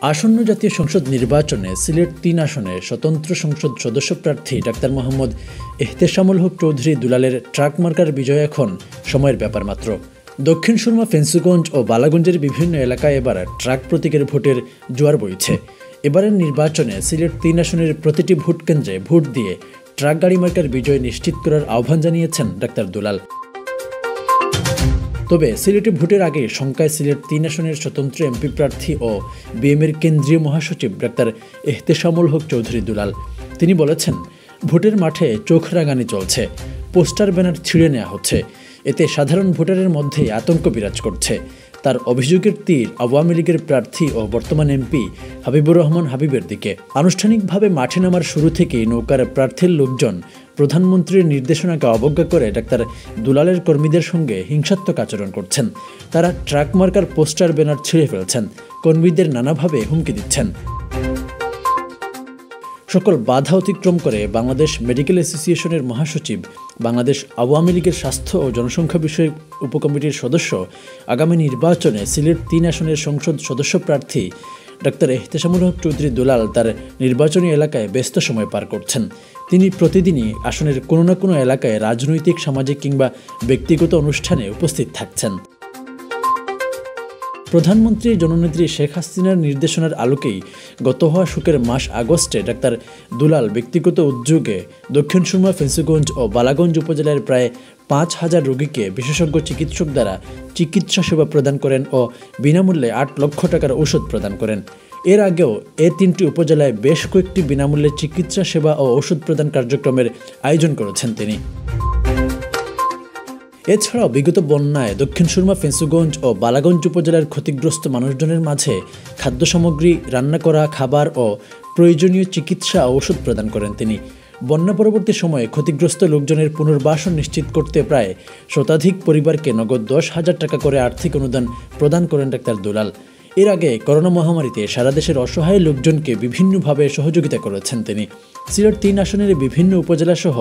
আসন্ন জাতীয় সংসদ নির্বাচনে সিলেট ৩ আসনে স্বতন্ত্র সংসদ সদস্য প্রার্থী doctor Mohammad Ehteshamul Haque Chowdhury দুলালের truck marker বিজয় এখন সময়ের ব্যাপার মাত্র। দক্ষিণ সুরমা, ফেন্সুগঞ্জ ও বালাগঞ্জের বিভিন্ন এলাকায় এবার ট্রাক প্রতীকের ভোটের জোয়ার বইছে। এবারের নির্বাচনে সিলেট ৩ আসনের প্রতিটি ভোট কেন্দ্রে ভোট দিয়ে ট্রাক গাড়ি মার্কার বিজয় নিশ্চিত করার আহ্বান জানিয়েছেন ডাক্তার দুলাল। তবে সিলেটে ভোটের আগে শঙ্কায় সিলেট ৩ আসনের স্বতন্ত্র এমপি প্রার্থী ও বিএমএর কেন্দ্রীয় মহাসচিব ডাক্তার এহতেশামুল হক চৌধুরী দুলাল। তিনি বলেছেন, ভোটের মাঠে চোখ রাঙানি চলছে, পোস্টার ব্যানার ছিঁড়ে নেওয়া হচ্ছে, এতে সাধারণ ভোটারের মধ্যে আতঙ্ক বিরাজ করছে। তার অভিযোগের তীর আওয়ামী লীগের প্রার্থী ও বর্তমান এমপি হাবিবুর রহমান হাবিবের দিকে। আনুষ্ঠানিকভাবে মাঠে নামার শুরু থেকেই নৌকার প্রার্থীর লোকজন প্রধানমন্ত্রীর নির্দেশনাকে অবজ্ঞা করে ডাক্তার দুলালের কর্মীদের সঙ্গে হিংসাত্মক আচরণ করছেন। তারা ট্রাক মার্কার পোস্টার ব্যানার ছিঁড়ে ফেলছেন, কর্মীদের নানাভাবে হুমকি দিচ্ছেন। সকল বাধা অতিক্রম করে বাংলাদেশ মেডিকেল অ্যাসোসিয়েশনের মহাসচিব, বাংলাদেশ আওয়ামী লীগের স্বাস্থ্য ও জনসংখ্যা বিষয়ক উপকমিটির সদস্য, আগামী নির্বাচনে সিলেট ৩ আসনের সংসদ সদস্য প্রার্থী ডাক্তার এহতেশামুল হক চৌধুরী দুলাল তার নির্বাচনী এলাকায় ব্যস্ত সময় পার করছেন। তিনি প্রতিদিনই আসনের কোনো না কোনো এলাকায় রাজনৈতিক, সামাজিক কিংবা ব্যক্তিগত অনুষ্ঠানে উপস্থিত থাকছেন। প্রধানমন্ত্রী জননেত্রী শেখ হাসিনার নির্দেশনার আলোকেই গত হওয়া শোকের মাস আগস্টে ডাক্তার দুলাল ব্যক্তিগত উদ্যোগে দক্ষিণ সুরমা, ফেন্সুগঞ্জ ও বালাগঞ্জ উপজেলার প্রায় ৫,০০০ রোগীকে বিশেষজ্ঞ চিকিৎসক দ্বারা চিকিৎসা সেবা প্রদান করেন ও বিনামূল্যে ৮ লক্ষ টাকার ঔষধ প্রদান করেন। এর আগেও এ ৩টি উপজেলায় বেশ কয়েকটি বিনামূল্যে চিকিৎসা সেবা ও ঔষধ প্রদান কার্যক্রমের আয়োজন করেছেন তিনি। এছাড়াও বিগত বন্যায় দক্ষিণ সুরমা, ফেন্সুগঞ্জ ও বালাগঞ্জ উপজেলার ক্ষতিগ্রস্ত মানুষজনের মাঝে খাদ্য সামগ্রী, রান্না করা খাবার ও প্রয়োজনীয় চিকিৎসা ও ওষুধ প্রদান করেন তিনি। বন্যা পরবর্তী সময়ে ক্ষতিগ্রস্ত লোকজনের পুনর্বাসন নিশ্চিত করতে প্রায় শতাধিক পরিবারকে নগদ ১০,০০০ টাকা করে আর্থিক অনুদান প্রদান করেন ডাক্তার দুলাল। এর আগে করোনা মহামারীতে সারা দেশের অসহায় লোকজনকে বিভিন্নভাবে সহযোগিতা করেছেন তিনি। সিলেট ৩ আসনের বিভিন্ন উপজেলা সহ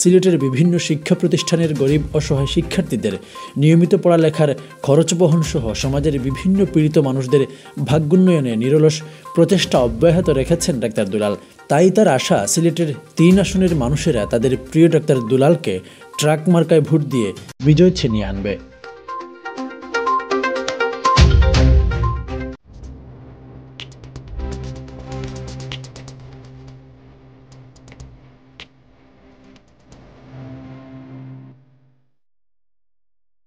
সিলেটের বিভিন্ন শিক্ষা প্রতিষ্ঠানের গরিব অসহায় শিক্ষার্থীদের নিয়মিত পড়ালেখার খরচ বহন সহ সমাজের বিভিন্ন পীড়িত মানুষদের ভাগ্যোন্নয়নে নিরলস প্রচেষ্টা অব্যাহত রেখেছেন ডাক্তার দুলাল। তাই তার আশা, সিলেটের ৩ আসনের মানুষেরা তাদের প্রিয় ডাক্তার দুলালকে ট্রাক মার্কায় ভোট দিয়ে বিজয় ছিনিয়ে আনবে।